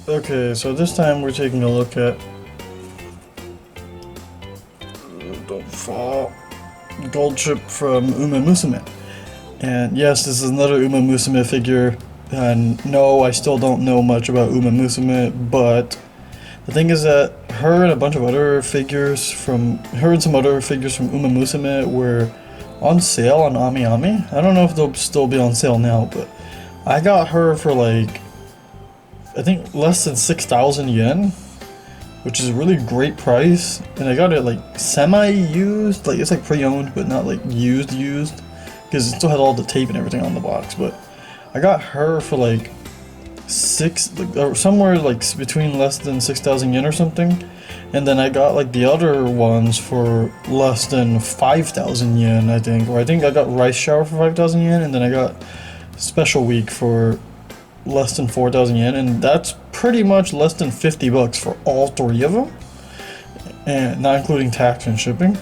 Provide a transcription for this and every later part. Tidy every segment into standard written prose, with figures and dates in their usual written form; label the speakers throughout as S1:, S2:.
S1: Okay, so this time we're taking a look at don't fall Gold Ship from Uma Musume. And yes, this is another Uma Musume figure. And no, I still don't know much about Uma Musume, but the thing is that her and a bunch of other figures from Uma Musume were on sale on AmiAmi. I don't know if they'll still be on sale now, but I got her for like I think less than 6,000 yen, which is a really great price. And I got it like semi-used, like it's like pre-owned, but not like used, because it still had all the tape and everything on the box. But I got her for like somewhere like between less than 6,000 yen or something. And then I got like the other ones for less than 5,000 yen, I think. Or I think I got Rice Shower for 5,000 yen, and then I got Special Week for less than 4,000 yen, and that's pretty much less than 50 bucks for all three of them, and not including tax and shipping.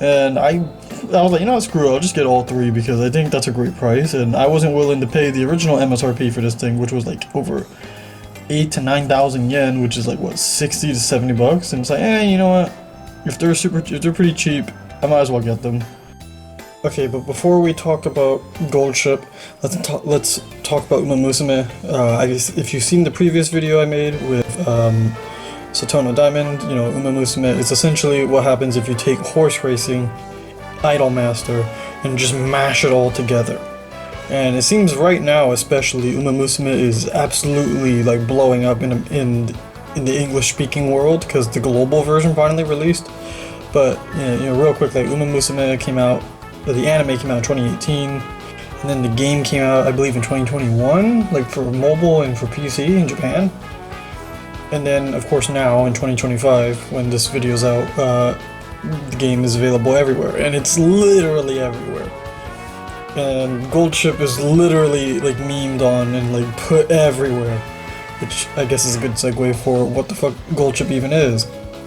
S1: And I was like, you know what, screw it, I'll just get all three because I think that's a great price, and I wasn't willing to pay the original MSRP for this thing, which was like over 8,000 to 9,000 yen, which is like what, 60 to 70 bucks. And it's like, you know what, if they're pretty cheap, I might as well get them. Okay, but before we talk about Gold Ship, let's talk about Uma Musume. I guess if you've seen the previous video I made with Satono Diamond, you know, Uma Musume is essentially what happens if you take horse racing, Idolmaster, and just mash it all together. And it seems right now, especially, Uma Musume is absolutely like blowing up in the English-speaking world because the global version finally released. But you know, real quick, like Uma Musume came out. The anime came out in 2018, and then the game came out, I believe, in 2021, like for mobile and for PC in Japan. And then, of course, now in 2025, when this video's out, the game is available everywhere, and it's literally everywhere. And Gold Ship is literally like memed on and like put everywhere, which I guess is a good segue for what the fuck Gold Ship even is.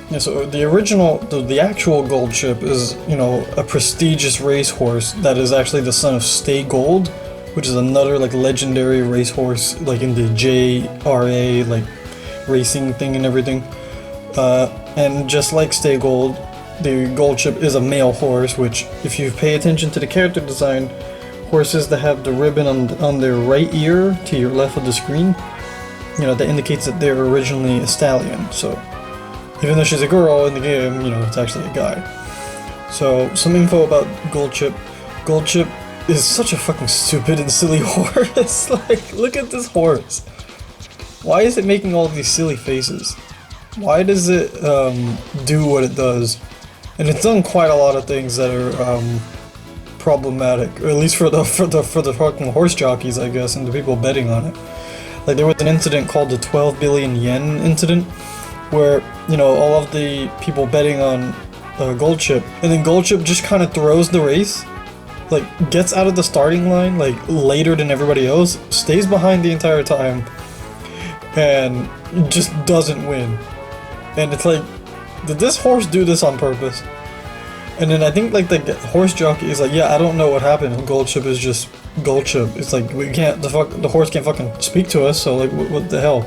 S1: Yeah, so the actual Gold Ship is, you know, a prestigious racehorse that is actually the son of Stay Gold, which is another like legendary racehorse, like in the JRA like racing thing and everything. And just like Stay Gold, the Gold Ship is a male horse, which if you pay attention to the character design, horses that have the ribbon on their right ear to your left of the screen, you know, that indicates that they're originally a stallion. So even though she's a girl in the game, you know, it's actually a guy. So, some info about Gold Ship. Gold Ship is such a fucking stupid and silly horse. Like, look at this horse. Why is it making all these silly faces? Why does it do what it does? And it's done quite a lot of things that are problematic, or at least for the fucking horse jockeys, I guess, and the people betting on it. Like, there was an incident called the 12 billion yen incident, where, you know, all of the people betting on Gold Ship, and then Gold Ship just kind of throws the race, like gets out of the starting line like later than everybody else, stays behind the entire time, and just doesn't win. And it's like, did this horse do this on purpose? And then I think like the horse jockey is like, yeah, I don't know what happened. Gold Ship is just Gold Ship. It's like, we can't, the horse can't fucking speak to us, so like what the hell?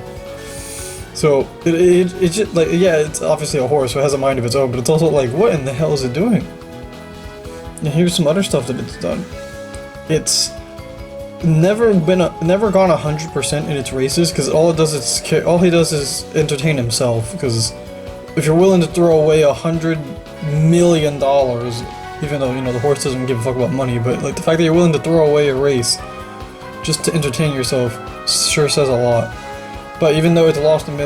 S1: So it's just like, yeah, it's obviously a horse, so it has a mind of its own, but it's also like, what in the hell is it doing? And here's some other stuff that it's done. It's never gone 100% in its races, because all he does is entertain himself. Because if you're willing to throw away $100 million, even though, you know, the horse doesn't give a fuck about money, but like the fact that you're willing to throw away a race just to entertain yourself sure says a lot. But even though it's lost $100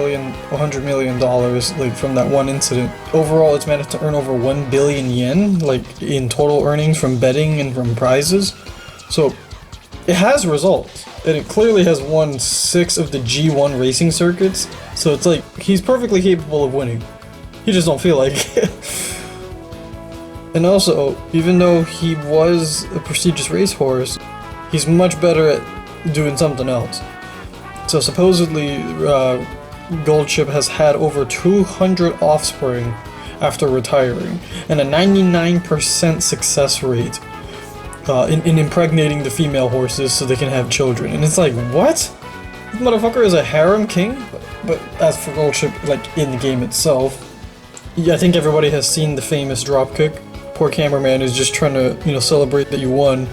S1: million, like from that one incident, overall it's managed to earn over 1 billion yen, like in total earnings from betting and from prizes. So it has results, and it clearly has won 6 of the G1 racing circuits. So it's like, he's perfectly capable of winning. He just don't feel like it. And also, even though he was a prestigious racehorse, he's much better at doing something else. So supposedly, Gold Ship has had over 200 offspring after retiring, and a 99% success rate in impregnating the female horses so they can have children. And it's like, what? This motherfucker is a harem king? But as for Gold Ship, like in the game itself, yeah, I think everybody has seen the famous drop kick. Poor cameraman is just trying to, you know, celebrate that you won.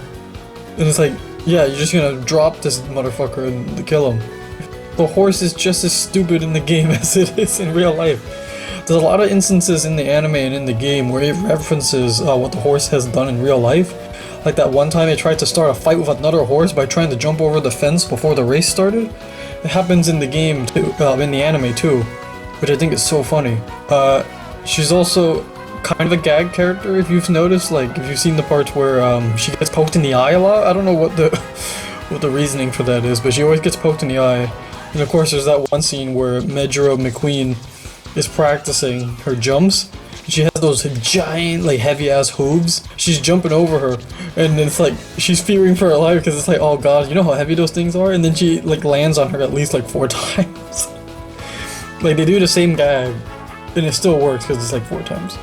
S1: And it's like, yeah, you're just gonna drop this motherfucker and kill him. The horse is just as stupid in the game as it is in real life. There's a lot of instances in the anime and in the game where it references what the horse has done in real life. Like that one time it tried to start a fight with another horse by trying to jump over the fence before the race started. It happens in the game too, in the anime too, which I think is so funny. She's also kind of a gag character, if you've noticed. Like, if you've seen the parts where she gets poked in the eye a lot. I don't know what the reasoning for that is, but she always gets poked in the eye. And of course, there's that one scene where Mejiro McQueen is practicing her jumps. She has those giant, like, heavy-ass hooves. She's jumping over her, and it's like, she's fearing for her life because it's like, oh god, you know how heavy those things are? And then she, like, lands on her at least, like, 4 times. Like, they do the same gag, and it still works because it's, like, 4 times.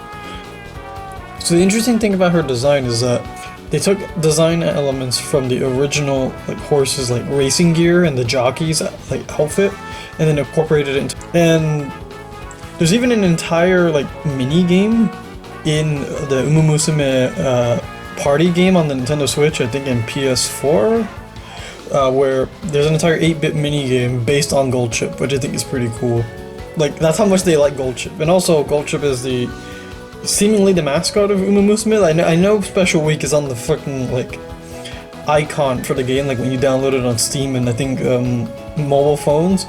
S1: So the interesting thing about her design is that they took design elements from the original, like, horse's, like, racing gear and the jockey's, like, outfit, and then incorporated it into... And there's even an entire, like, mini game in the Uma Musume party game on the Nintendo Switch, I think in PS4, where there's an entire 8-bit mini game based on Gold Ship, which I think is pretty cool. Like, that's how much they like Gold Ship. And also, Gold Ship is seemingly the mascot of Uma Musume. I know Special Week is on the fucking, like, icon for the game, like when you download it on Steam and I think mobile phones,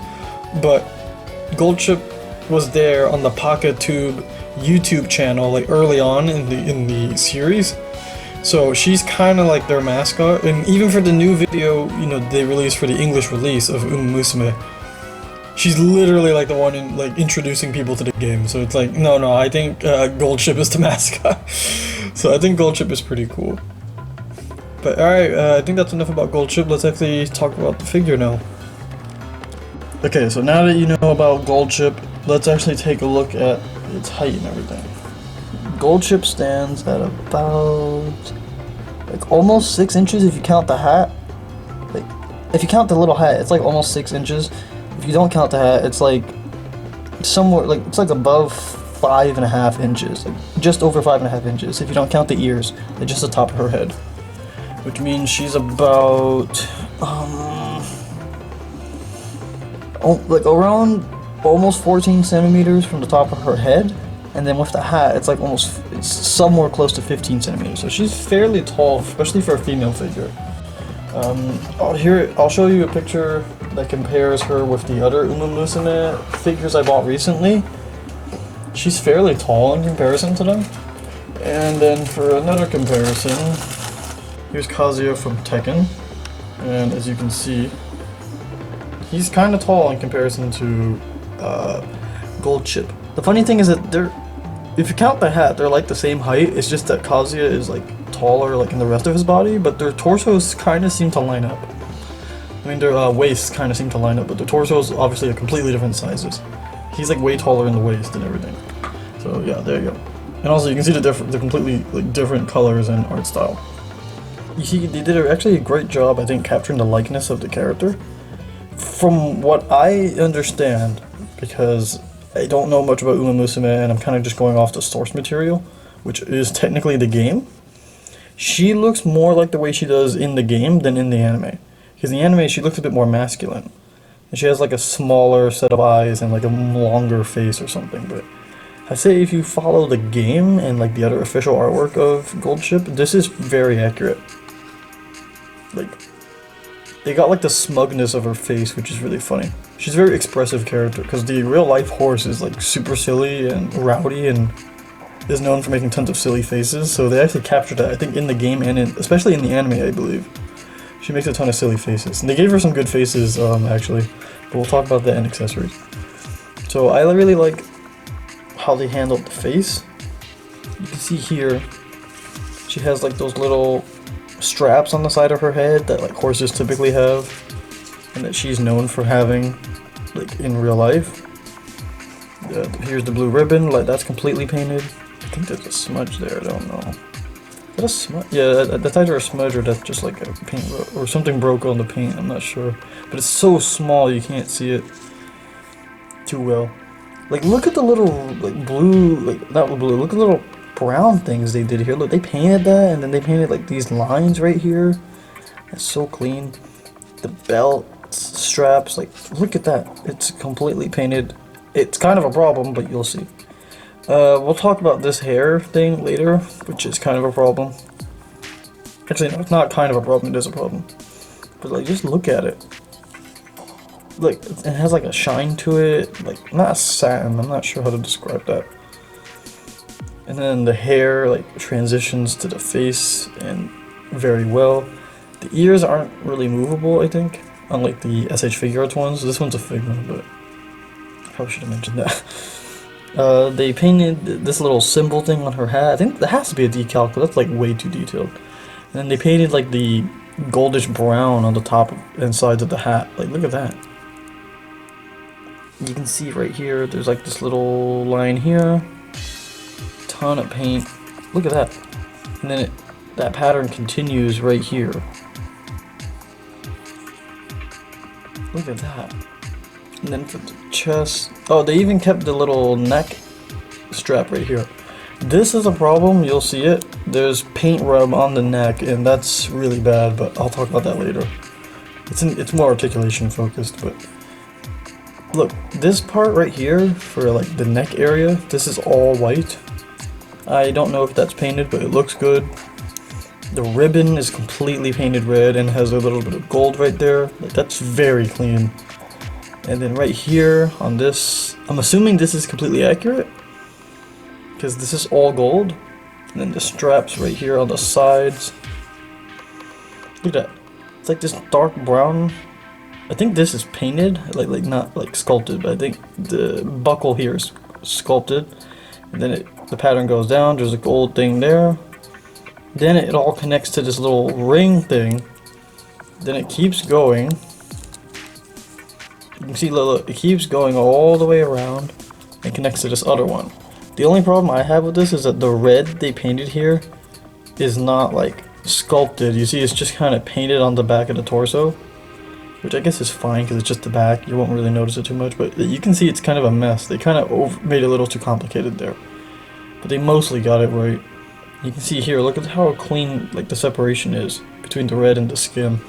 S1: but Gold Ship was there on the PocketTube YouTube channel, like early on in the series. So she's kind of like their mascot, and even for the new video, you know, they released for the English release of Uma Musume, she's literally like the one like introducing people to the game. So it's like, no, I think Gold Ship is the mascot. So I think Gold Ship is pretty cool. But alright, I think that's enough about Gold Ship. Let's actually talk about the figure now. Okay, so now that you know about Gold Ship, let's actually take a look at its height and everything. Gold Ship stands at about, like, almost 6 inches if you count the hat. Like, if you count the little hat, it's like almost 6 inches. If you don't count the hat, it's like somewhere, like, it's like above 5.5 inches, like just over 5.5 inches if you don't count the ears, like just the top of her head. Which means she's about, like around almost 14 centimeters from the top of her head, and then with the hat, it's like it's somewhere close to 15 centimeters. So she's fairly tall, especially for a female figure. I'll show you a picture that compares her with the other Uma Musume figures I bought recently. She's fairly tall in comparison to them. And then for another comparison, here's Kazuya from Tekken, and as you can see, he's kind of tall in comparison to Gold Ship. The funny thing is that if you count the hat, they're like the same height. It's just that Kazuya is like taller, like in the rest of his body, but their torsos kind of seem to line up. I mean, their waists kind of seem to line up, but their torsos obviously are completely different sizes. He's like way taller in the waist and everything. So yeah, there you go. And also you can see the completely like different colors and art style. You see, they did actually a great job, I think, capturing the likeness of the character. From what I understand, because I don't know much about Uma Musume and I'm kind of just going off the source material, which is technically the game, she looks more like the way she does in the game than in the anime. Because in the anime, she looks a bit more masculine. And she has like a smaller set of eyes and like a longer face or something. But I say if you follow the game and like the other official artwork of Gold Ship, this is very accurate. Like, they got like the smugness of her face, which is really funny. She's a very expressive character, because the real life horse is like super silly and rowdy and is known for making tons of silly faces, so they actually captured that, I think, in the game and especially in the anime, I believe. She makes a ton of silly faces, and they gave her some good faces, actually, but we'll talk about that in accessories. So I really like how they handled the face. You can see here, she has like those little straps on the side of her head that like horses typically have, and that she's known for having like in real life. Here's the blue ribbon, like that's completely painted. I think there's a smudge there, I don't know. Is that a smudge? Yeah, that's either a smudge or that's just like a paint or something broke on the paint, I'm not sure. But it's so small you can't see it. too well. Like, look at the little, like, blue, like, not blue, look at the little brown things they did here. Look, they painted that, and then they painted, like, these lines right here. That's so clean. The belt straps, like, look at that. It's completely painted. It's kind of a problem, but you'll see. We'll talk about this hair thing later, which is kind of a problem. Actually, no, it's not kind of a problem, it is a problem. But, like, just look at it. Like, it has like a shine to it, like not satin, I'm not sure how to describe that. And then the hair like transitions to the face and very well. The ears aren't really movable, I think, unlike the AHH Figuarts ones. This one's a Figma, but I probably should have mentioned that. They painted this little symbol thing on her hat. I think that has to be a decal, but that's like way too detailed. And then they painted like the goldish brown on the top and sides of the hat. Like, look at that. You can see right here, there's like this little line here. Ton of paint. Look at that. And then that pattern continues right here. Look at that. And then for the chest, oh, they even kept the little neck strap right here. This is a problem, you'll see it. There's paint rub on the neck, and that's really bad, but I'll talk about that later. It's more articulation focused, but look, this part right here for like the neck area, this is all white. I don't know if that's painted, but it looks good. The ribbon is completely painted red and has a little bit of gold right there. Like, that's very clean. And then right here on this, I'm assuming this is completely accurate because this is all gold. And then the straps right here on the sides. Look at that. It's like this dark brown. I think this is painted, like not like sculpted, but I think the buckle here is sculpted. And then the pattern goes down, there's a gold thing there. Then it all connects to this little ring thing. Then it keeps going. You can see, look, it keeps going all the way around and connects to this other one. The only problem I have with this is that the red they painted here is not like sculpted. You see, it's just kind of painted on the back of the torso, which I guess is fine because it's just the back. You won't really notice it too much, but you can see it's kind of a mess. They kind of made it a little too complicated there, but they mostly got it right. You can see here, look at how clean like the separation is between the red and the skin.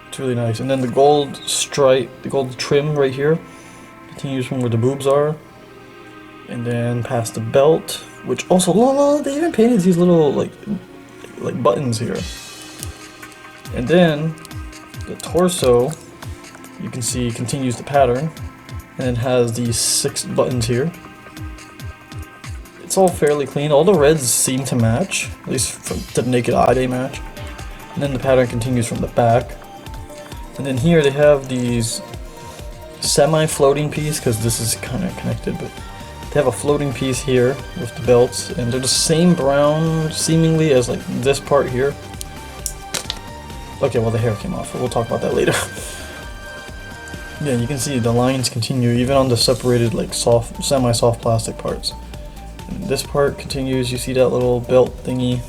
S1: It's really nice. And then the gold stripe, the gold trim right here continues from where the boobs are, and then past the belt, which also, look, they even painted these little like buttons here. And then the torso, you can see, continues the pattern, and it has these 6 buttons here. It's all fairly clean. All the reds seem to match, at least to the naked eye they match. And then the pattern continues from the back. And then here they have these semi-floating piece, because this is kind of connected, but they have a floating piece here with the belts, and they're the same brown seemingly as like this part here. Okay, well the hair came off, but we'll talk about that later. Yeah, you can see the lines continue even on the separated like soft, semi-soft plastic parts. And this part continues, you see that little belt thingy.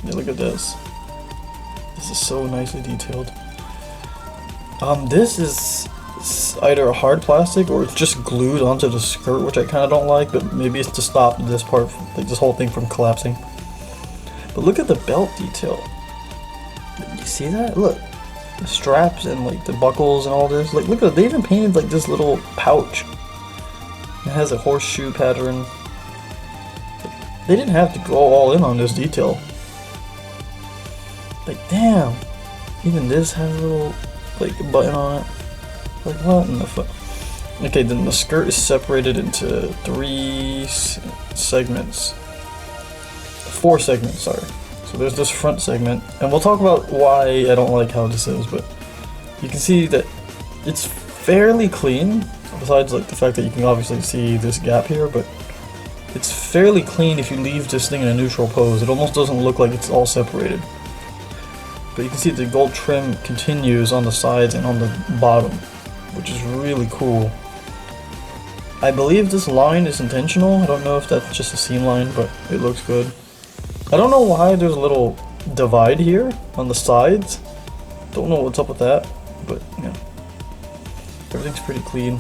S1: Yeah, look at this. This is so nicely detailed. This is either a hard plastic or it's just glued onto the skirt, which I kind of don't like, but maybe it's to stop this part, like this whole thing from collapsing. But look at the belt detail. You see that? Look, the straps and like the buckles and all this. Like, look at it. They even painted like this little pouch. It has a horseshoe pattern. They didn't have to go all in on this detail. Like, damn. Even this has a little like button on it. Like, what in the fuck? Okay, then the skirt is separated into 3 segments. 4 segments, sorry. So there's this front segment, and we'll talk about why I don't like how this is, but you can see that it's fairly clean, besides like the fact that you can obviously see this gap here, but it's fairly clean if you leave this thing in a neutral pose. It almost doesn't look like it's all separated. But you can see the gold trim continues on the sides and on the bottom, which is really cool. I believe this line is intentional. I don't know if that's just a seam line, but it looks good. I don't know why there's a little divide here on the sides. Don't know what's up with that, but yeah. Everything's pretty clean.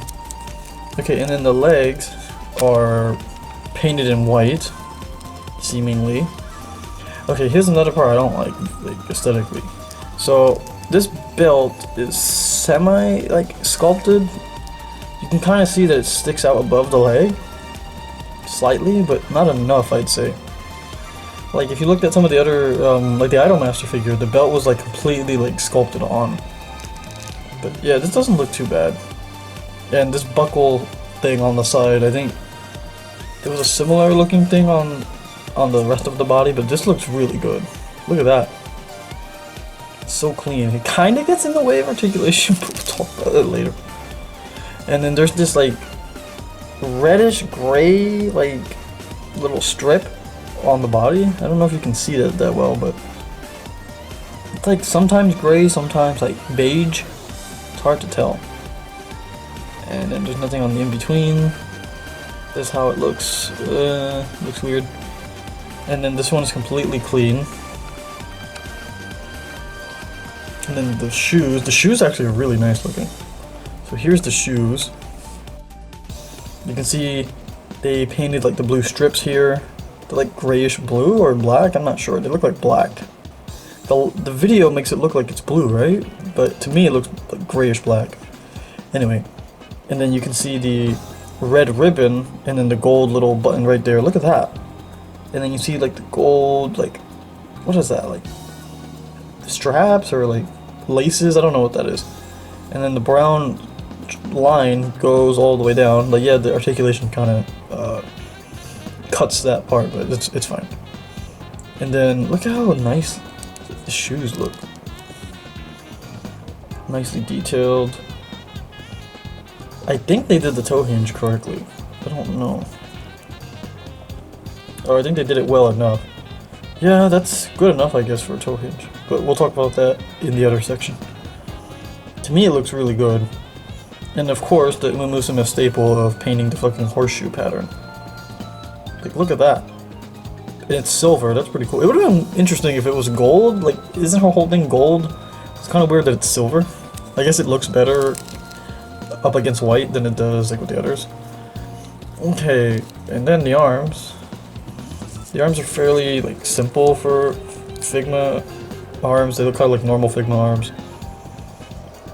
S1: Okay, and then the legs are painted in white, seemingly. Okay, here's another part I don't like aesthetically. So this belt is semi sculpted. You can kind of see that it sticks out above the leg slightly, but not enough, I'd say. Like if you looked at some of the other, like the Idolmaster figure, the belt was like completely like sculpted on. But yeah, this doesn't look too bad. And this buckle thing on the side, I think there was a similar looking thing on the rest of the body, but this looks really good. Look at that. It's so clean. It kind of gets in the way of articulation, but we'll talk about it later. And then there's this like reddish gray like little strip on the body. I don't know if you can see that well, but it's like sometimes gray, sometimes like beige. It's hard to tell. And then there's nothing on the in-between. This is how it looks. Looks weird. And then this one is completely clean. And then the shoes actually are really nice looking. So here's the shoes. You can see they painted like the blue strips here. They're like grayish blue or black, I'm not sure. They look like black. The video makes it look like it's blue, right? But to me it looks like grayish black. Anyway, and then you can see the red ribbon and then the gold little button right there. Look at that. And then you see like the gold, like, what is that? Like straps or like laces? I don't know what that is. And then the brown line goes all the way down. Like, yeah, the articulation kind of cuts that part, but it's fine. And then look at how nice the shoes look. Nicely detailed. I think they did the toe hinge correctly. I don't know. Or I think they did it well enough. Yeah, that's good enough, I guess, for a toe hinge. But we'll talk about that in the other section. To me, it looks really good. And of course, the Uma Musume staple of painting the fucking horseshoe pattern. Like, look at that. And it's silver, that's pretty cool. It would have been interesting if it was gold. Like, isn't her whole thing gold? It's kind of weird that it's silver. I guess it looks better up against white than it does like with the others. Okay, and then the arms. The arms are fairly like simple for Figma arms. They look kind of like normal Figma arms.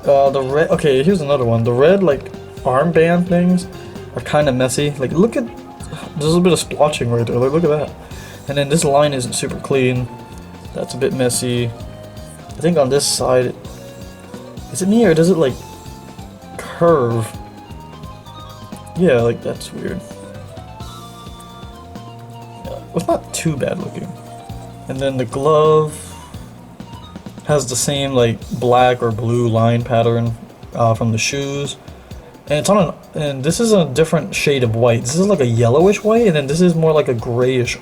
S1: The red. Okay, here's another one. The red like armband things are kind of messy. Like look at, there's a bit of splotching right there. Like look at that. And then this line isn't super clean. That's a bit messy. I think on this side, is it me or does it like curve? Yeah, like that's weird. It's not too bad looking. And then the glove has the same like black or blue line pattern from the shoes. And it's on and this is a different shade of white. This is like a yellowish white, and then this is more like a grayish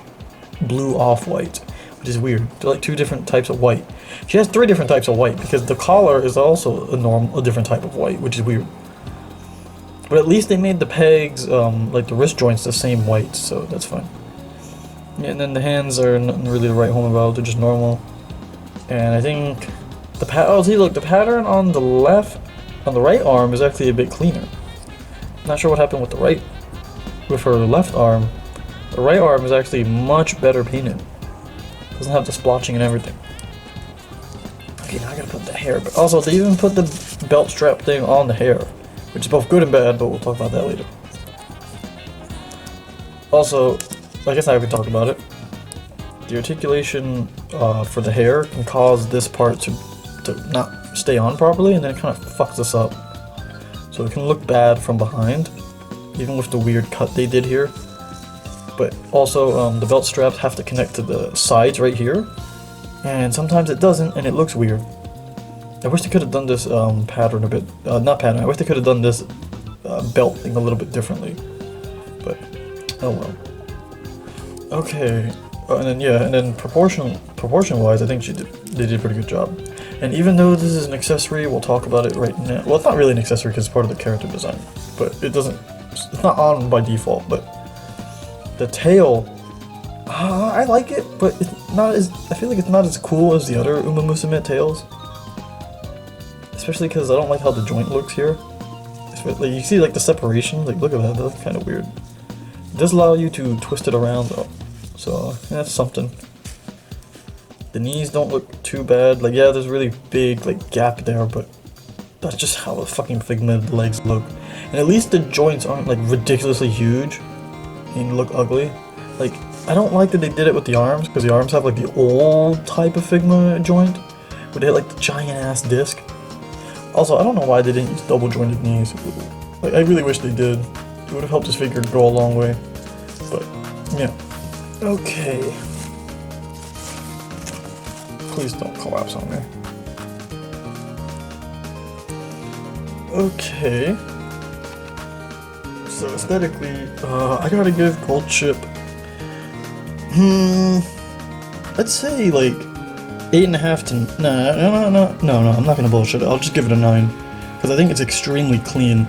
S1: blue off-white, which is weird. They're like two different types of white. She has three different types of white because the collar is also a different type of white, which is weird. But at least they made the pegs, like the wrist joints, the same white, so that's fine. Yeah, and then the hands are nothing really to write home about, they're just normal. And I think the the pattern on the right arm is actually a bit cleaner. Not sure what happened with her left arm. The right arm is actually much better painted. Doesn't have the splotching and everything. Okay, now I gotta put the hair, but also they even put the belt strap thing on the hair, which is both good and bad, but we'll talk about that later. Also, I guess I haven't talked about it. The articulation for the hair can cause this part to not stay on properly, and then it kind of fucks us up. So it can look bad from behind, even with the weird cut they did here. But also, the belt straps have to connect to the sides right here, and sometimes it doesn't, and it looks weird. I wish they could have done this pattern a bit, not pattern, I wish they could have done this belt thing a little bit differently, but oh well. Okay, and then proportion-wise, I think they did a pretty good job. And even though this is an accessory, we'll talk about it right now. Well, it's not really an accessory because it's part of the character design, but it's not on by default, but the tail, I like it, but it's not as, I feel like it's not as cool as the other Uma Musume tails. Especially because I don't like how the joint looks here. Like you see like the separation, like look at that, that's kind of weird. It does allow you to twist it around though, so that's something. The knees don't look too bad, like yeah, there's a really big like gap there, but that's just how the fucking Figma legs look. And at least the joints aren't like ridiculously huge and look ugly. Like I don't like that they did it with the arms, because the arms have like the old type of Figma joint, where they had like the giant ass disc. Also, I don't know why they didn't use double jointed knees. Like, I really wish they did. It would have helped this figure go a long way. But, yeah. Okay. Please don't collapse on me. Okay. So, aesthetically, I gotta give Gold Ship... I'd say, like, 8.5 to... No, I'm not gonna bullshit it. I'll just give it a 9. Because I think it's extremely clean.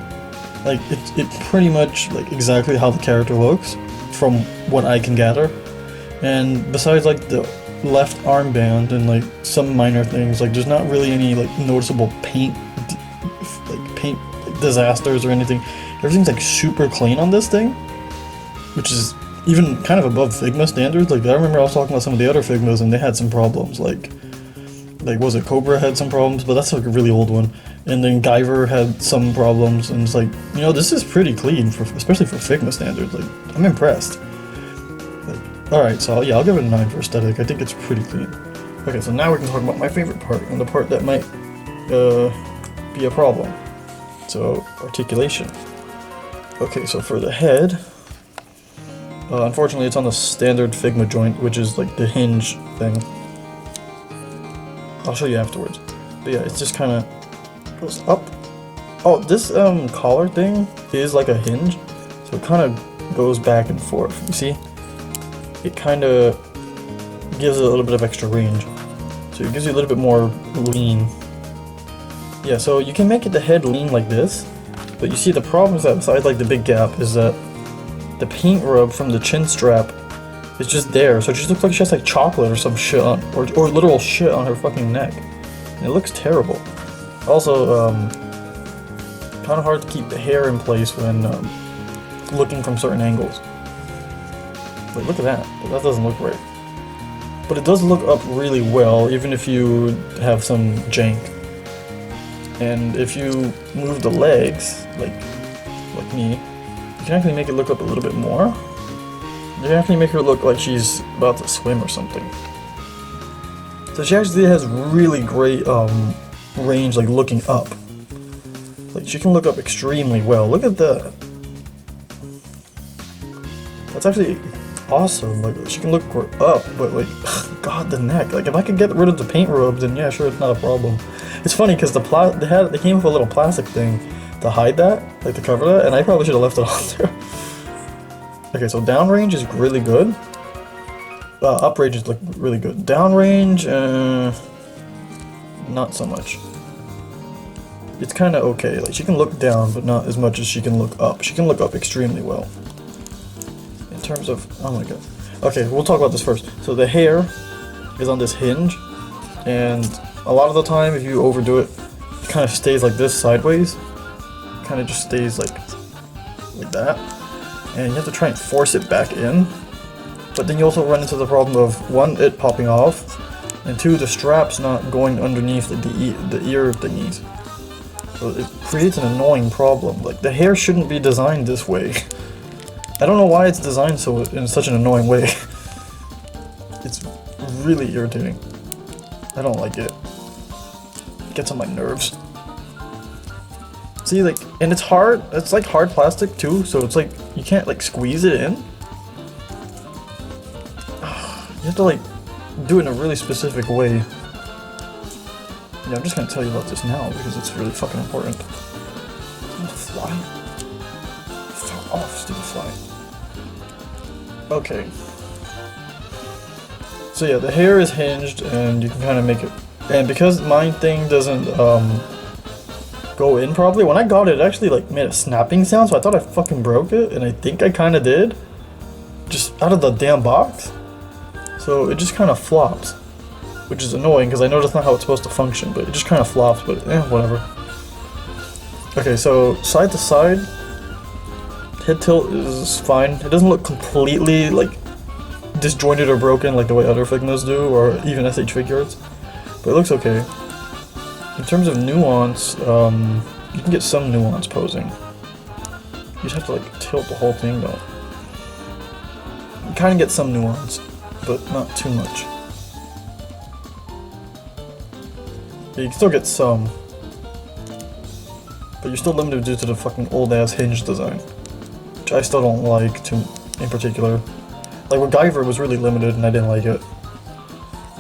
S1: Like, it pretty much, like, exactly how the character looks, from what I can gather. And besides, like, the left armband and, like, some minor things, like, there's not really any, like, noticeable paint disasters or anything. Everything's, like, super clean on this thing, which is even kind of above Figma standards. Like, I remember I was talking about some of the other Figmas and they had some problems, like was it Cobra had some problems, but that's like a really old one. And then Guyver had some problems, and it's like, you know, this is pretty clean, especially for Figma standards. Like, I'm impressed. Like, alright, so yeah, I'll give it a 9 for aesthetic. I think it's pretty clean. Okay, so now we can talk about my favorite part, and the part that might be a problem. So, articulation. Okay, so for the head, unfortunately it's on the standard Figma joint, which is like the hinge thing. I'll show you afterwards. But yeah, it's just kind of goes up. Oh, this collar thing is like a hinge, so it kind of goes back and forth. You see? It kind of gives it a little bit of extra range. So it gives you a little bit more lean. Yeah, so you can make it the head lean like this, but you see the problem is that besides like the big gap is that the paint rub from the chin strap is just there, so it just looks like she has like chocolate or some shit on, or literal shit on her fucking neck. And it looks terrible. Also, kind of hard to keep the hair in place when looking from certain angles. Like, look at that. That doesn't look right. But it does look up really well, even if you have some jank. And if you move the legs, like me, you can actually make it look up a little bit more. You can actually make her look like she's about to swim or something. So she actually has really great range, like looking up. Like she can look up extremely well. Look at that. That's actually awesome. Like she can look up, but like, God, the neck. Like if I could get rid of the paint rub, then yeah, sure, it's not a problem. It's funny because they came with a little plastic thing to hide that, like to cover that, and I probably should have left it on there. Okay, so downrange is really good. Uprange is like really good. Downrange, not so much. It's kind of okay. Like she can look down, but not as much as she can look up. She can look up extremely well. In terms of, oh my god. Okay, we'll talk about this first. So the hair is on this hinge, and a lot of the time, if you overdo it, it kind of stays like this sideways. Kind of just stays like that. And you have to try and force it back in, but then you also run into the problem of 1, it popping off, and 2, the straps not going underneath the ear thingies. So it creates an annoying problem. Like the hair shouldn't be designed this way. I don't know why it's designed so in such an annoying way. It's really irritating. I don't like it. It gets on my nerves. See, like, and it's hard, it's like hard plastic too, so it's like, you can't like squeeze it in. You have to like, do it in a really specific way. Yeah, I'm just gonna tell you about this now, because it's really fucking important. Oh, fly. Fuck off, stupid fly. Okay. So yeah, the hair is hinged, and you can kind of make it, and because my thing doesn't, go in properly. When I got it, it actually like made a snapping sound, so I thought I fucking broke it, and I think I kind of did, just out of the damn box. So it just kind of flops, which is annoying because I know that's not how it's supposed to function, but it just kind of flops. But whatever. Okay, so side to side, head tilt is fine. It doesn't look completely like disjointed or broken like the way other Figmas do, or even AHH figures, but it looks okay. In terms of nuance, you can get some nuance posing. You just have to like tilt the whole thing though. You kind of get some nuance, but not too much. Yeah, you can still get some, but you're still limited due to the fucking old ass hinge design, which I still don't like too in particular. Like MacGyver was really limited and I didn't like it.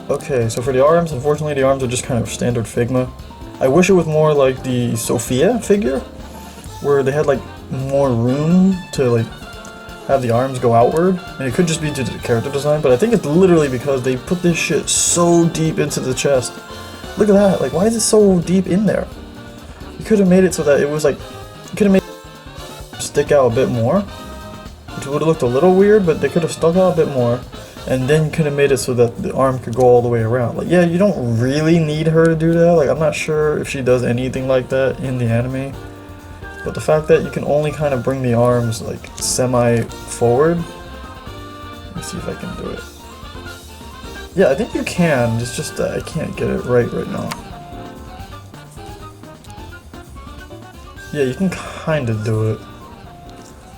S1: Okay, so for the arms, unfortunately the arms are just kind of standard Figma. I wish it was more like the Sophia figure, where they had like more room to like have the arms go outward, and it could just be due to the character design, but I think it's literally because they put this shit so deep into the chest. Look at that, like why is it so deep in there? You could have made it so that it was like, you could have made it stick out a bit more, which would have looked a little weird, but they could have stuck out a bit more, and then you could have made it so that the arm could go all the way around. Like, yeah, you don't really need her to do that. Like, I'm not sure if she does anything like that in the anime, but the fact that you can only kind of bring the arms like semi-forward. Let me see if I can do it. Yeah, I think you can. It's just that I can't get it right now. Yeah, you can kind of do it.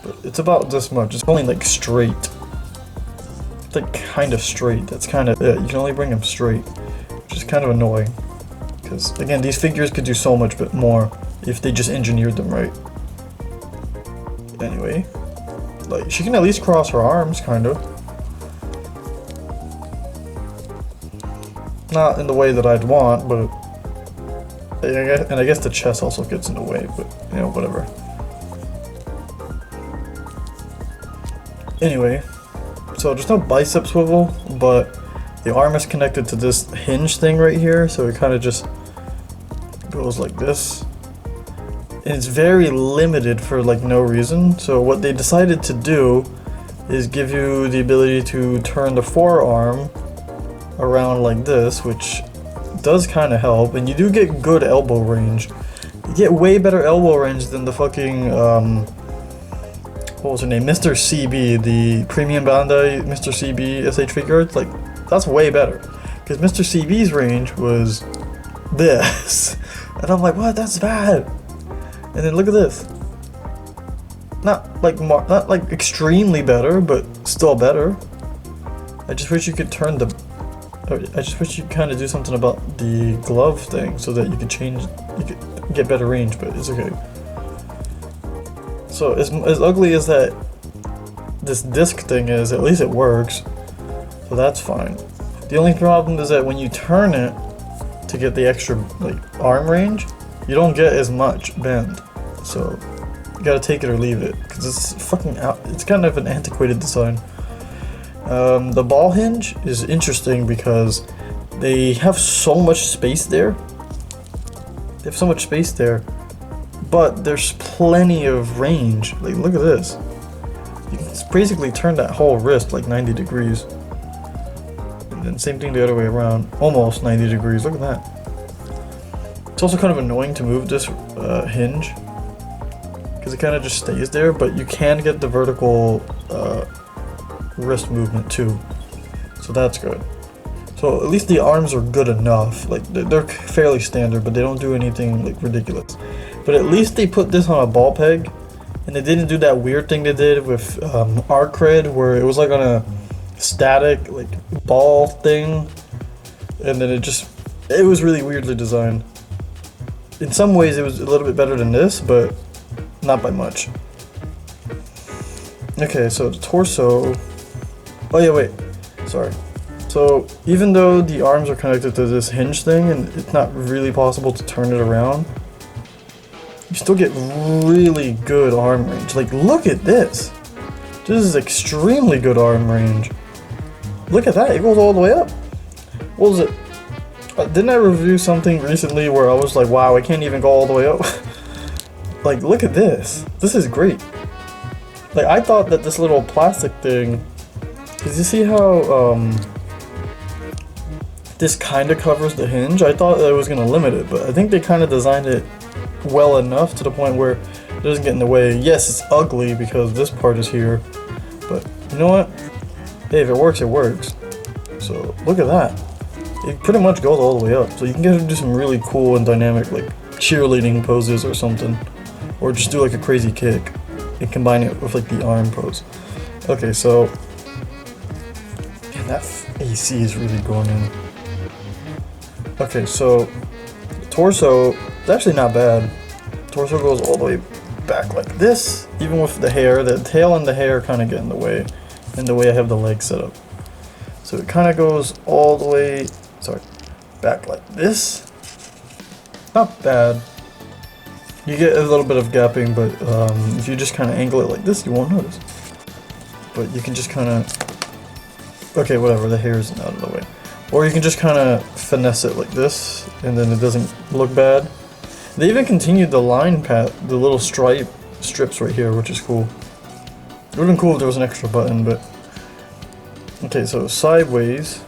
S1: But it's about this much. It's only like straight. It's like kind of straight. That's kind of it. You can only bring them straight, which is kind of annoying. Because again, these figures could do so much bit more if they just engineered them right. Anyway, like she can at least cross her arms, kind of. Not in the way that I'd want, but I guess the chest also gets in the way. But you know, whatever. Anyway, so there's no bicep swivel, but the arm is connected to this hinge thing right here, so it kind of just goes like this. And it's very limited for like no reason. So what they decided to do is give you the ability to turn the forearm around like this, which does kind of help, and you do get good elbow range. You get way better elbow range than the fucking what was her name? Mr. CB, the premium Bandai Mr. CB SH figure. Like, that's way better. Because Mr. CB's range was this. And I'm like, what? That's bad. And then look at this. Not like extremely better, but still better. I just wish you could turn the... I just wish you kind of do something about the glove thing so that you could change... You could get better range, but it's okay. So as ugly as that this disc thing is, at least it works, so that's fine. The only problem is that when you turn it to get the extra like arm range, you don't get as much bend. So you gotta take it or leave it, because it's fucking out. It's kind of an antiquated design. The ball hinge is interesting because they have so much space there. They have so much space there. But there's plenty of range. Like, look at this. You can basically turn that whole wrist like 90 degrees. And then same thing the other way around. Almost 90 degrees. Look at that. It's also kind of annoying to move this hinge, because it kind of just stays there, but you can get the vertical wrist movement too. So that's good. So at least the arms are good enough. Like, they're fairly standard, but they don't do anything like ridiculous. But at least they put this on a ball peg, and they didn't do that weird thing they did with Arcred, where it was like on a static like ball thing, and then it was really weirdly designed. In some ways it was a little bit better than this, but not by much. Okay, so the torso... Oh yeah, wait, sorry. So even though the arms are connected to this hinge thing, and it's not really possible to turn it around, you still get really good arm range. Like, look at this. This is extremely good arm range. Look at that, it goes all the way up. What was it? Didn't I review something recently where I was like, wow, I can't even go all the way up? Like, look at this. This is great. Like, I thought that this little plastic thing... Did you see how, this kind of covers the hinge? I thought that it was going to limit it, but I think they kind of designed it well enough to the point where it doesn't get in the way. Yes, it's ugly because this part is here, but you know what? Hey, if it works, it works. So look at that. It pretty much goes all the way up. So you can get to do some really cool and dynamic like cheerleading poses or something. Or just do like a crazy kick and combine it with like the arm pose. Okay, so man, that AC is really going in. Okay, so the torso is actually not bad. Torso goes all the way back like this, even with the hair. The tail and the hair kind of get in the way, and the way I have the legs set up. So it kind of goes all the way, back like this. Not bad. You get a little bit of gapping, but if you just kind of angle it like this, you won't notice. But you can just kind of, okay, whatever, the hair isn't out of the way. Or you can just kind of finesse it like this, and then it doesn't look bad. They even continued the line path, the little strips right here, which is cool. It would have been cool if there was an extra button, but... Okay, so sideways.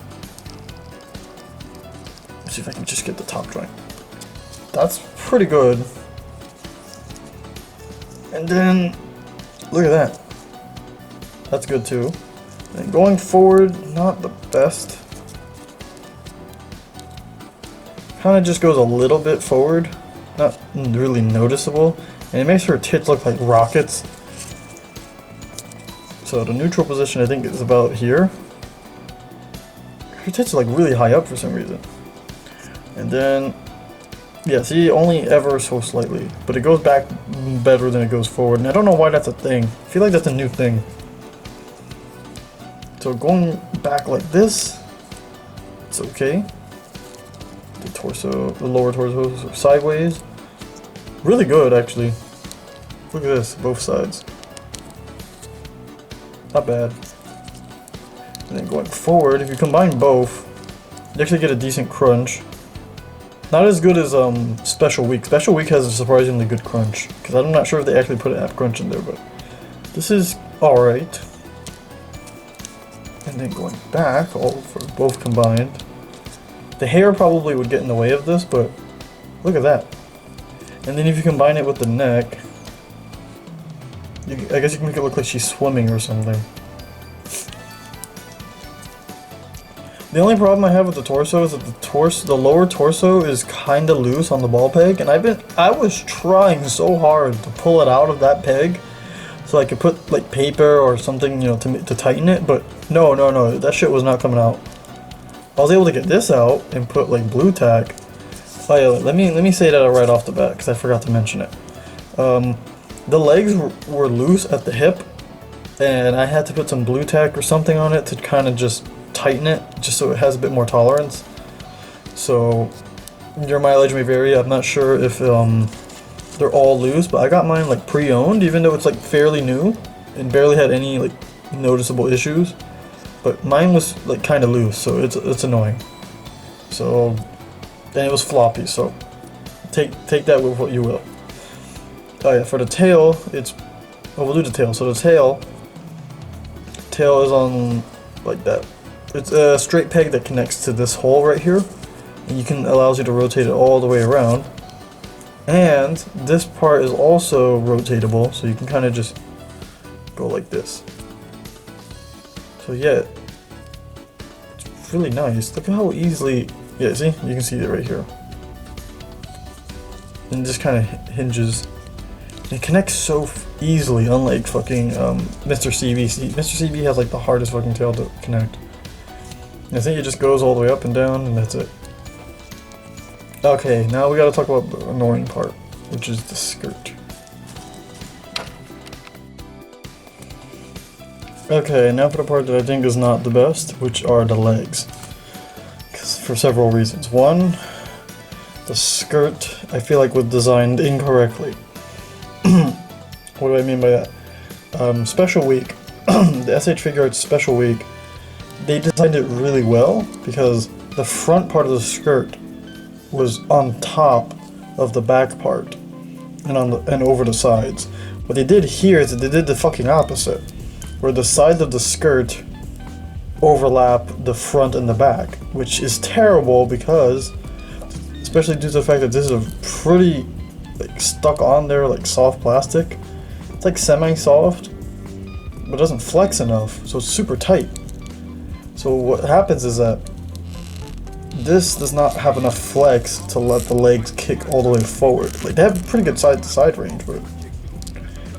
S1: Let's see if I can just get the top joint. That's pretty good. And then, look at that. That's good too. And going forward, not the best. Kind of just goes a little bit forward. Not really noticeable. And it makes her tits look like rockets. So the neutral position I think is about here. Her tits are like really high up for some reason. And then, yeah, see, only ever so slightly. But it goes back better than it goes forward. And I don't know why that's a thing. I feel like that's a new thing. So going back like this, it's okay. The torso, the lower torso sideways. Really good, actually. Look at this, both sides. Not bad. And then going forward, if you combine both, you actually get a decent crunch. Not as good as Special Week. Special Week has a surprisingly good crunch. Because I'm not sure if they actually put an app crunch in there, but this is alright. And then going back, all for both combined. The hair probably would get in the way of this, but look at that. And then if you combine it with the neck, I guess you can make it look like she's swimming or something. The only problem I have with the torso is that the lower torso is kind of loose on the ball peg, and I was trying so hard to pull it out of that peg, so I could put like paper or something, you know, to tighten it. But no, that shit was not coming out. I was able to get this out and put like blue tack. Oh yeah, let me say that right off the bat because I forgot to mention it. The legs were loose at the hip, and I had to put some blue tack or something on it to kind of just tighten it, just so it has a bit more tolerance. So your mileage may vary. I'm not sure if they're all loose, but I got mine like pre-owned, even though it's like fairly new and barely had any like noticeable issues. But mine was like kind of loose, so it's annoying. So, and it was floppy, so take that with what you will. Oh yeah, for the tail, we'll do the tail. So the tail is on like that. It's a straight peg that connects to this hole right here, and allows you to rotate it all the way around. And this part is also rotatable, so you can kind of just go like this. So yeah, it's really nice. Look at how easily, yeah, see? You can see it right here. And it just kind of hinges. It connects so easily, unlike fucking Mr. CB. Mr. CB has like the hardest fucking tail to connect. I think it just goes all the way up and down, and that's it. Okay, now we gotta talk about the annoying part, which is the skirt. Okay, now for the part that I think is not the best, which are the legs. For several reasons. One, the skirt I feel like was designed incorrectly. What do I mean by that? Special Week, the SH Figure Arts Special Week, they designed it really well because the front part of the skirt was on top of the back part and over the sides. What they did here is that they did the fucking opposite, where the sides of the skirt overlap the front and the back, which is terrible because, especially due to the fact that this is a pretty like stuck on there like soft plastic. It's like semi-soft, but it doesn't flex enough, so it's super tight. So what happens is that this does not have enough flex to let the legs kick all the way forward. Like they have pretty good side-to-side range, but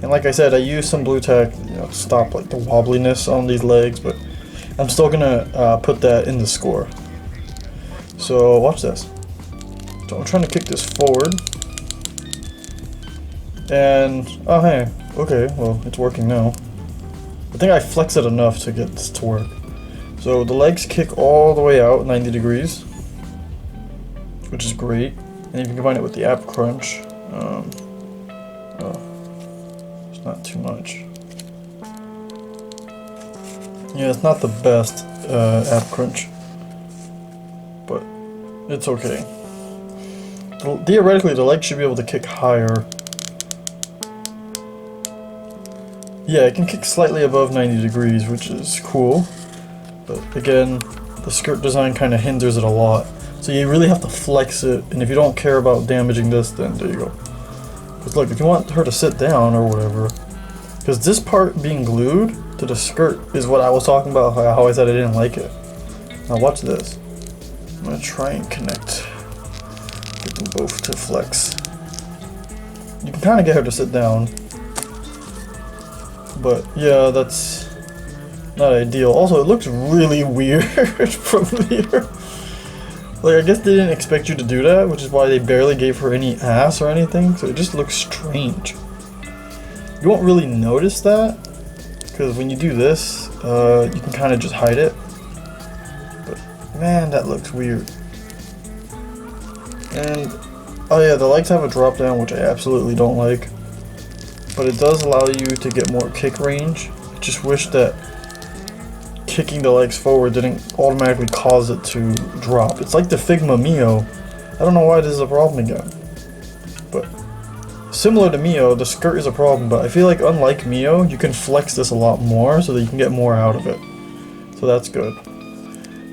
S1: and like I said, I used some blue tack, you know, to stop like the wobbliness on these legs, but I'm still gonna put that in the score. So watch this. So I'm trying to kick this forward, and oh hey, okay, well it's working now. I think I flex it enough to get this to work. So the legs kick all the way out 90 degrees, which is great. And you can combine it with the app crunch. Oh, it's not too much. Yeah, it's not the best app crunch, but it's okay. Theoretically, the legs should be able to kick higher. Yeah, it can kick slightly above 90 degrees, which is cool. But again, the skirt design kind of hinders it a lot. So you really have to flex it, and if you don't care about damaging this, then there you go. Because look, if you want her to sit down or whatever, because this part being glued to the skirt is what I was talking about, how I said I didn't like it. Now watch this. I'm going to try and connect. Get them both to flex. You can kind of get her to sit down. But yeah, that's not ideal. Also, it looks really weird from here. Like, I guess they didn't expect you to do that, which is why they barely gave her any ass or anything, so it just looks strange. You won't really notice that, because when you do this, you can kind of just hide it. But man, that looks weird. And, oh yeah, the legs have a drop down, which I absolutely don't like. But it does allow you to get more kick range. I just wish that kicking the legs forward didn't automatically cause it to drop. It's like the Figma Mio. I don't know why this is a problem again. But similar to Mio, the skirt is a problem, but I feel like unlike Mio, you can flex this a lot more so that you can get more out of it. So that's good.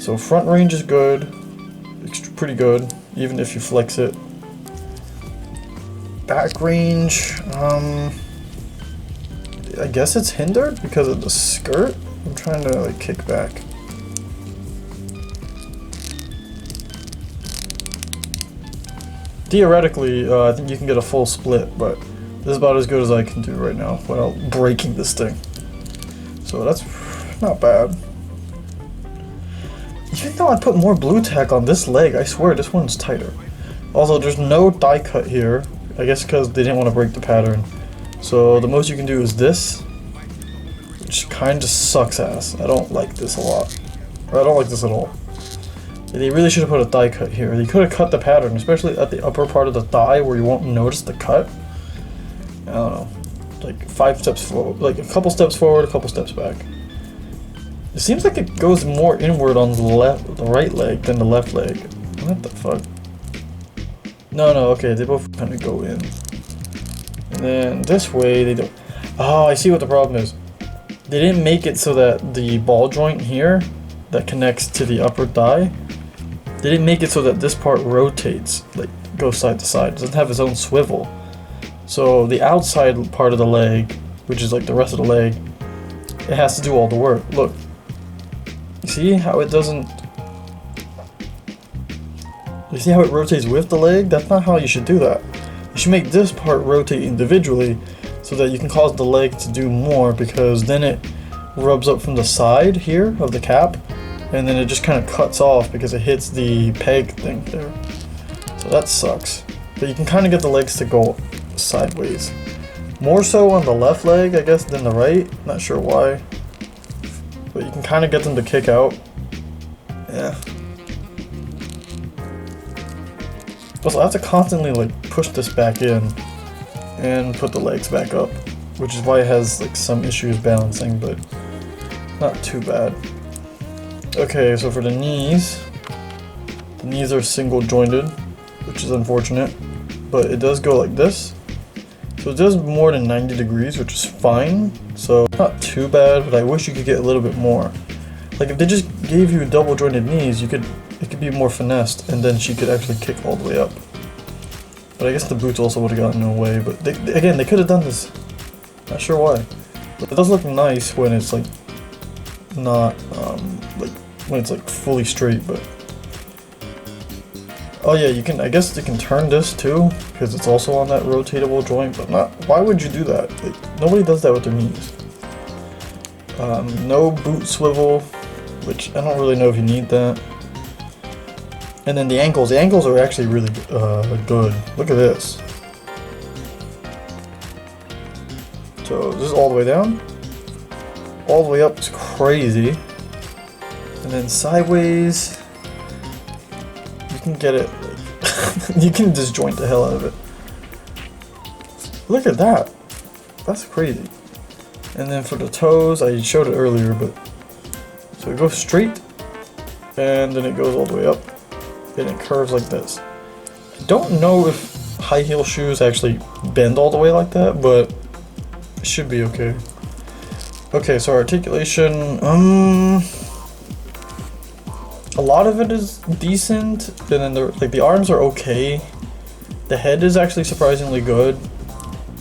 S1: So front range is good. It's pretty good, even if you flex it. Back range, I guess it's hindered because of the skirt. I'm trying to like kick back. Theoretically, I think you can get a full split, but this is about as good as I can do right now without breaking this thing. So that's not bad. Even though I put more blue tack on this leg, I swear this one's tighter. Also, there's no die cut here. I guess because they didn't want to break the pattern. So the most you can do is this, which kind of sucks ass. I don't like this a lot. Or I don't like this at all. They really should have put a die cut here. They could have cut the pattern, especially at the upper part of the thigh where you won't notice the cut. I don't know. Like 5 steps forward, like a couple steps forward, a couple steps back. It seems like it goes more inward on the right leg than the left leg. What the fuck? No, okay, they both kind of go in. And then this way, they don't. Oh, I see what the problem is. They didn't make it so that the ball joint here that connects to the upper thigh, they didn't make it so that this part rotates, like goes side to side. It doesn't have its own swivel. So the outside part of the leg, which is like the rest of the leg, it has to do all the work. Look. You see how it doesn't... You see how it rotates with the leg? That's not how you should do that. You should make this part rotate individually so that you can cause the leg to do more, because then it rubs up from the side here of the cap, and then it just kind of cuts off because it hits the peg thing there. So that sucks. But you can kind of get the legs to go sideways. More so on the left leg, I guess, than the right. Not sure why. But you can kind of get them to kick out. Yeah. Also, I have to constantly like push this back in and put the legs back up, which is why it has like some issues balancing, but not too bad. Okay, so for the knees are single jointed, which is unfortunate, but it does go like this. So it does more than 90 degrees, which is fine. So not too bad, but I wish you could get a little bit more. Like if they just gave you double jointed knees, it could be more finessed, and then she could actually kick all the way up. But I guess the boots also would have gotten in the way. But again, they could have done this. Not sure why. But it does look nice when it's like not like when it's like fully straight. But oh yeah, you can. I guess you can turn this too because it's also on that rotatable joint. But not. Why would you do that? Like, nobody does that with their knees. No boot swivel, which I don't really know if you need that. And then the ankles are actually really good. Look at this. So this is all the way down. All the way up is crazy. And then sideways, you can get it, like, you can disjoint the hell out of it. Look at that. That's crazy. And then for the toes, I showed it earlier, but so it goes straight, and then it goes all the way up, and it curves like this. I don't know if high heel shoes actually bend all the way like that, but it should be okay. Okay, so articulation, a lot of it is decent, and then the arms are okay. The head is actually surprisingly good.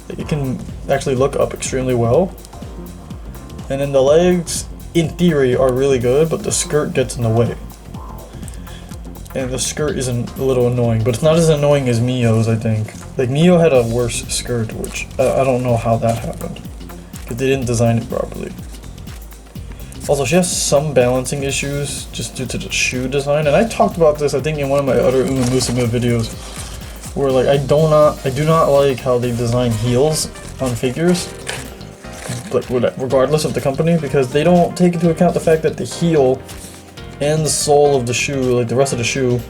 S1: It can actually look up extremely well. And then the legs, in theory, are really good, but the skirt gets in the way. And the skirt is a little annoying, but it's not as annoying as Mio's, I think. Like, Mio had a worse skirt, which I don't know how that happened. Because they didn't design it properly. Also, she has some balancing issues just due to the shoe design. And I talked about this, I think, in one of my other Uma Musume videos. Where, like, I do not like how they design heels on figures. Like, regardless of the company, because they don't take into account the fact that the heel and the sole of the shoe, like the rest of the shoe,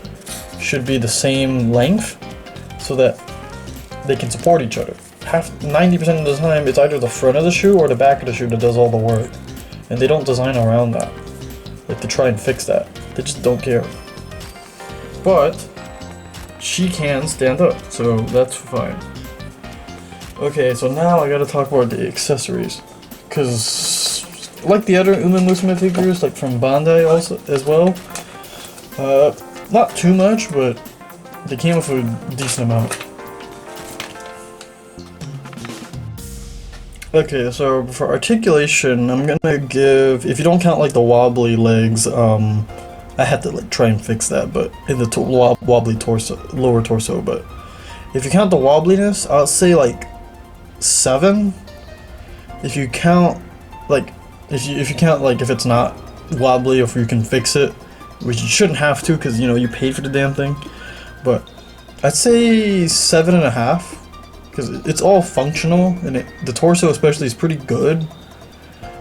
S1: should be the same length so that they can support each other. 90% of the time, it's either the front of the shoe or the back of the shoe that does all the work. And they don't design around that. Like, to try and fix that. They just don't care. But she can stand up, so that's fine. Okay, so now I gotta talk about the accessories. Because, like the other Uma Musume figures, like from Bandai also as well, not too much, but they came with a decent amount. Okay, so for articulation, I'm gonna give, if you don't count like the wobbly legs, I had to like try and fix that, but in the wobbly torso, lower torso, but if you count the wobbliness, I'll say like 7. If you count like if you count like if it's not wobbly or if you can fix it, which you shouldn't have to because you know you paid for the damn thing, but I'd say 7.5 because it's all functional and the torso especially is pretty good,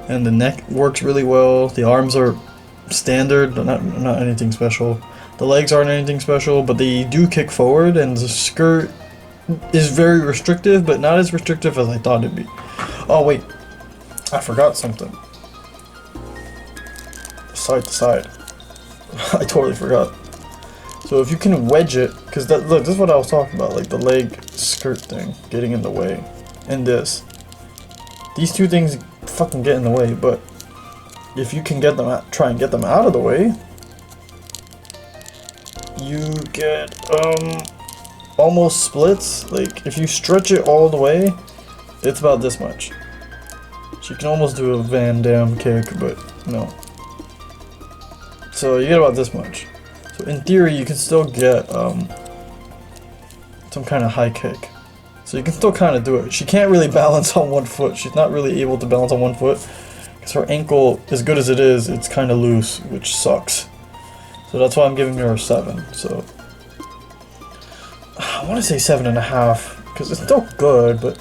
S1: and the neck works really well. The arms are standard, but not anything special. The legs aren't anything special, but they do kick forward, and the skirt is very restrictive, but not as restrictive as I thought it'd be. Oh wait, I forgot something. Side to side. I totally forgot. So if you can wedge it, because look, this is what I was talking about, like the leg skirt thing getting in the way, and this. These two things fucking get in the way, but if you can get them out, try and get them out of the way, you get almost splits. Like if you stretch it all the way, it's about this much. So you can almost do a Van Damme kick, but no. So you get about this much. So in theory, you can still get some kind of high kick. So you can still kind of do it. She can't really balance on one foot. She's not really able to balance on one foot because her ankle, as good as it is, it's kind of loose, which sucks. So that's why I'm giving her a 7. So I want to say 7.5 because it's still good, but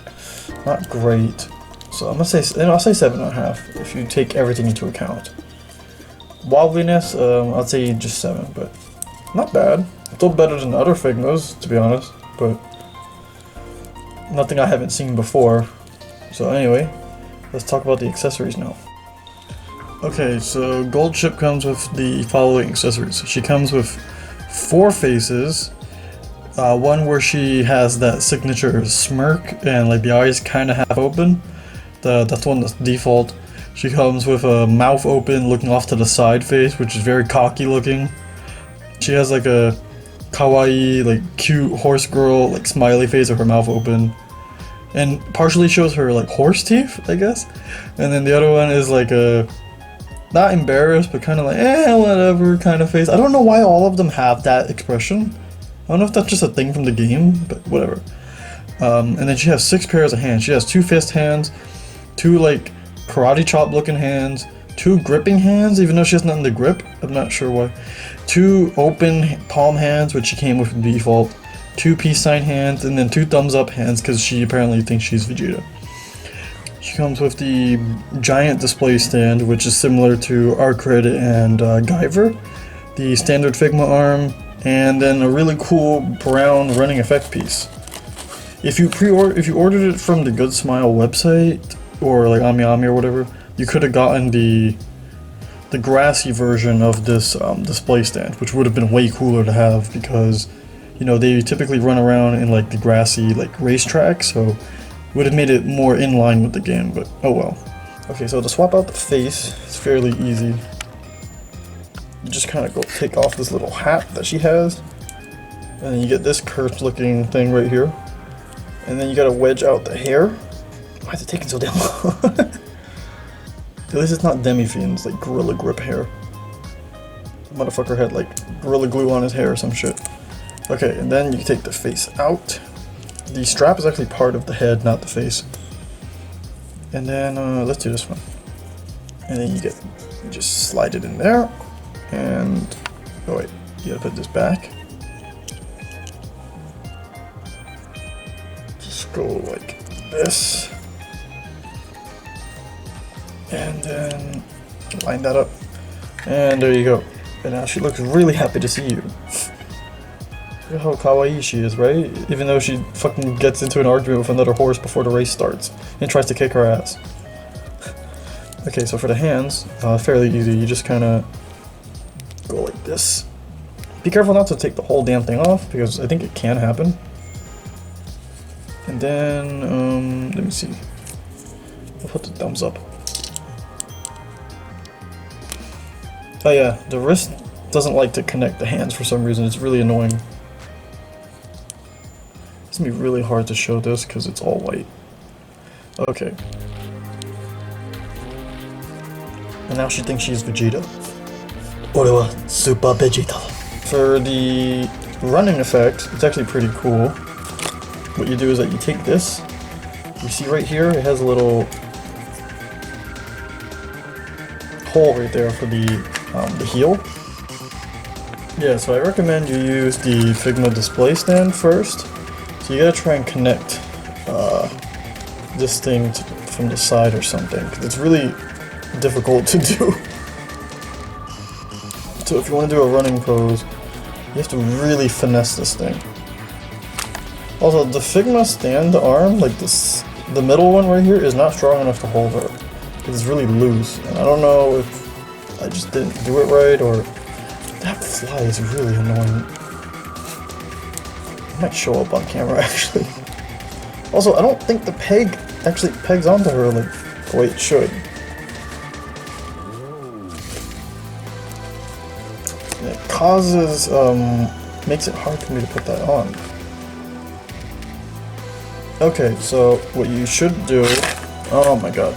S1: not great. So I'm gonna say, I'll say 7.5 if you take everything into account. Wobbliness, I'd say just 7, but not bad. Still better than other Figmas, to be honest, but nothing I haven't seen before. So anyway, let's talk about the accessories now. Okay, so Gold Ship comes with the following accessories. She comes with 4 faces. One where she has that signature smirk and like the eyes kind of half open. That's one that's default. She comes with a mouth open looking off to the side face, which is very cocky looking. She has like a kawaii, like cute horse girl, like smiley face with her mouth open, and partially shows her like horse teeth, I guess. And then the other one is like a not embarrassed, but kind of like whatever kind of face. I don't know why all of them have that expression. I don't know if that's just a thing from the game, but whatever. And then she has 6 pairs of hands. She has 2 fist hands, 2 like karate chop looking hands, 2 gripping hands, even though she has nothing to grip. I'm not sure why. 2 open palm hands, which she came with from default. 2 peace sign hands, and then 2 thumbs up hands because she apparently thinks she's Vegeta. She comes with the giant display stand, which is similar to Arcred and Guyver. The standard Figma arm, and then a really cool brown running effect piece. If you ordered it from the Goodsmile website or like AmiAmi or whatever, you could have gotten the grassy version of this display stand, which would have been way cooler to have because, you know, they typically run around in like the grassy like racetrack, so would have made it more in line with the game, but oh well. Okay, so to swap out the face, it's fairly easy. You just kind of go take off this little hat that she has, and then you get this cursed looking thing right here. And then you gotta wedge out the hair. Why is it taking so damn long? At least it's not Demi-Fiend's, like Gorilla Grip hair. Motherfucker had like Gorilla Glue on his hair or some shit. Okay, and then you take the face out. The strap is actually part of the head, not the face. And then, let's do this one. And then you just slide it in there. And, oh wait, you gotta put this back. Just go like this. And then line that up. And there you go. And now she looks really happy to see you. Look at how kawaii she is, right? Even though she fucking gets into an argument with another horse before the race starts and tries to kick her ass. Okay, so for the hands, fairly easy. You just kind of go like this. Be careful not to take the whole damn thing off because I think it can happen. And then, let me see. I'll put the thumbs up. Oh yeah, the wrist doesn't like to connect the hands for some reason. It's really annoying. It's gonna be really hard to show this because it's all white. Okay. And now she thinks she's Vegeta. Orewa Super Vegeta. For the running effect, it's actually pretty cool. What you do is that you take this. You see right here, it has a little hole right there for the heel. Yeah, so I recommend you use the Figma display stand first. So you gotta try and connect this thing from the side or something, because it's really difficult to do. So if you want to do a running pose, you have to really finesse this thing. Also, the Figma stand arm, like this, the middle one right here, is not strong enough to hold her. It's really loose, and I don't know if I just didn't do it right or that fly is really annoying. It might show up on camera actually. Also, I don't think the peg actually pegs onto her like the way it should. And it causes, makes it hard for me to put that on. Okay, so what you should do, oh my god.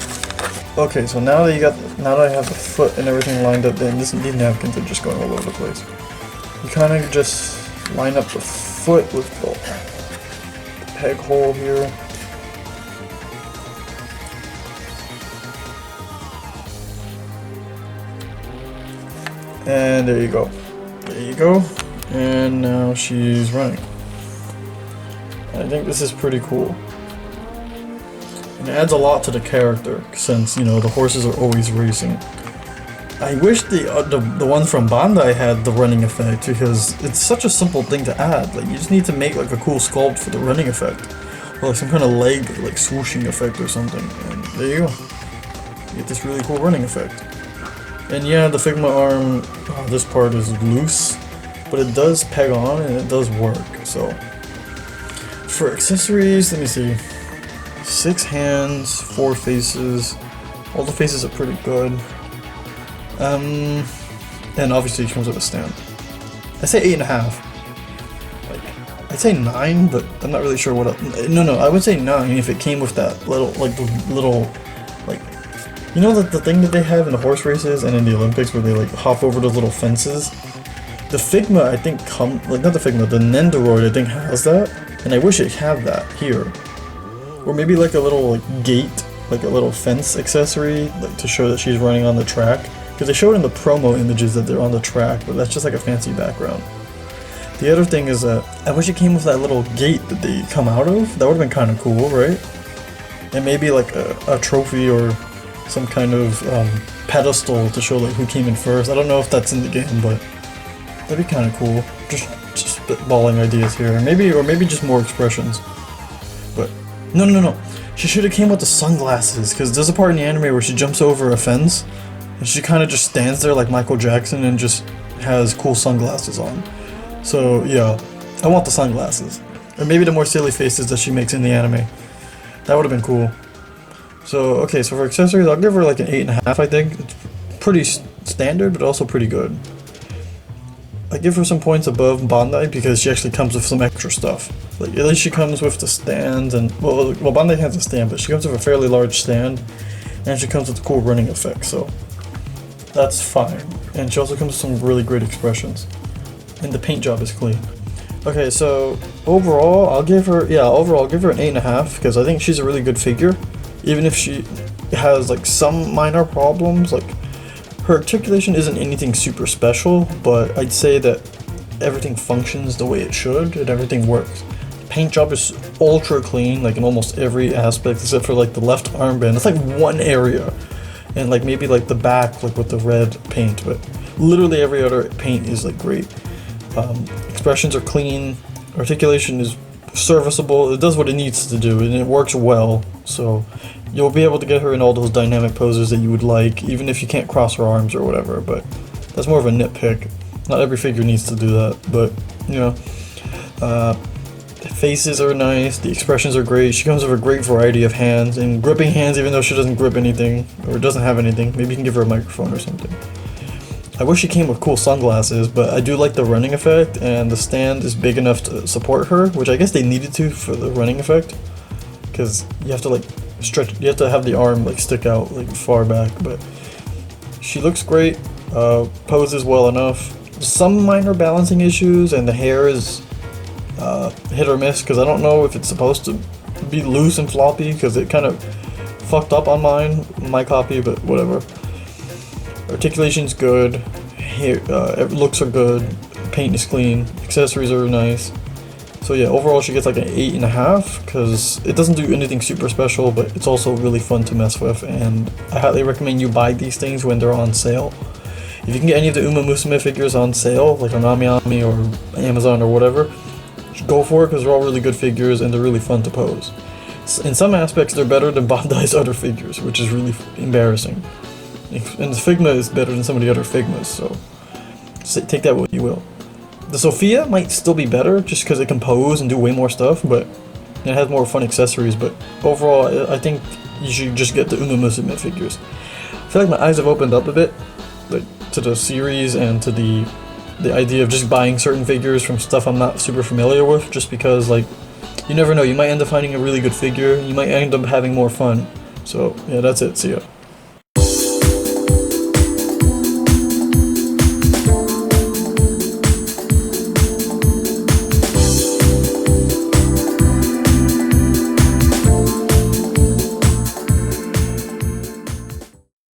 S1: Okay, so now that I have the foot and everything lined up, then these napkins are just going all over the place. You kind of just line up the foot with the peg hole here. And there you go. There you go. And now she's running. I think this is pretty cool. And it adds a lot to the character since, you know, the horses are always racing. I wish the one from Bandai had the running effect because it's such a simple thing to add. Like, you just need to make like a cool sculpt for the running effect. Or like some kind of leg like swooshing effect or something. And there you go. You get this really cool running effect. And yeah, the Figma arm, this part is loose, but it does peg on and it does work. So for accessories, let me see. 6 hands, 4 faces. All the faces are pretty good. And obviously it comes with a stand. I say 8.5. I'd say 9, but I'm not really sure what else. No, I would say 9 if it came with that little, like, the little, like, you know the thing that they have in the horse races and in the Olympics where they, like, hop over those little fences? The Figma, I think, not the Figma, the Nendoroid, I think, has that, and I wish it had that here. Or maybe, like, a little, like, gate, like a little fence accessory, like, to show that she's running on the track. Because they showed in the promo images that they're on the track, but that's just, like, a fancy background. The other thing is that I wish it came with that little gate that they come out of. That would have been kind of cool, right? And maybe like a trophy or some kind of pedestal to show like who came in first. I don't know if that's in the game, but that'd be kind of cool. Just spitballing ideas here. Or maybe just more expressions. But no. She should have came with the sunglasses, because there's a part in the anime where she jumps over a fence and she kind of just stands there like Michael Jackson and just has cool sunglasses on. So yeah, I want the sunglasses. Or maybe the more silly faces that she makes in the anime. That would have been cool. So, okay, so for accessories, I'll give her like an 8.5, I think. It's pretty standard, but also pretty good. I give her some points above Bandai because she actually comes with some extra stuff. Like, at least she comes with the stand and, well, Bandai has a stand, but she comes with a fairly large stand, and she comes with a cool running effect, so that's fine. And she also comes with some really great expressions. And the paint job is clean. Okay, so overall, I'll give her an 8.5 because I think she's a really good figure. Even if she has like some minor problems, like her articulation isn't anything super special, but I'd say that everything functions the way it should and everything works. The paint job is ultra clean, like in almost every aspect except for like the left armband. It's like one area, and like maybe like the back, like with the red paint, but literally every other paint is like great. Expressions are clean, articulation is serviceable, it does what it needs to do, and it works well, so you'll be able to get her in all those dynamic poses that you would like, even if you can't cross her arms or whatever, but that's more of a nitpick. Not every figure needs to do that, but, you know, the faces are nice, the expressions are great, she comes with a great variety of hands, and gripping hands even though she doesn't grip anything, or doesn't have anything. Maybe you can give her a microphone or something. I wish she came with cool sunglasses, but I do like the running effect, and the stand is big enough to support her, which I guess they needed to for the running effect, because you have to like stretch, you have to have the arm like stick out like far back, but she looks great, poses well enough. Some minor balancing issues, and the hair is hit or miss, because I don't know if it's supposed to be loose and floppy, because it kind of fucked up on my copy, but whatever. Articulation's good, hair, looks are good, paint is clean, accessories are nice. So yeah, overall she gets like an 8.5 because it doesn't do anything super special, but it's also really fun to mess with, and I highly recommend you buy these things when they're on sale. If you can get any of the Uma Musume figures on sale, like on AmiAmi or Amazon or whatever, go for it because they're all really good figures and they're really fun to pose. In some aspects they're better than Bandai's other figures, which is really embarrassing. And the Figma is better than some of the other Figmas, so take that what you will. The Sophia might still be better just because it can pose and do way more stuff, but it has more fun accessories, but overall I think you should just get the Uma Musume figures. I feel like my eyes have opened up a bit, like, to the series and to the idea of just buying certain figures from stuff I'm not super familiar with, just because, like, you never know, you might end up finding a really good figure, you might end up having more fun. So yeah, that's it, see ya.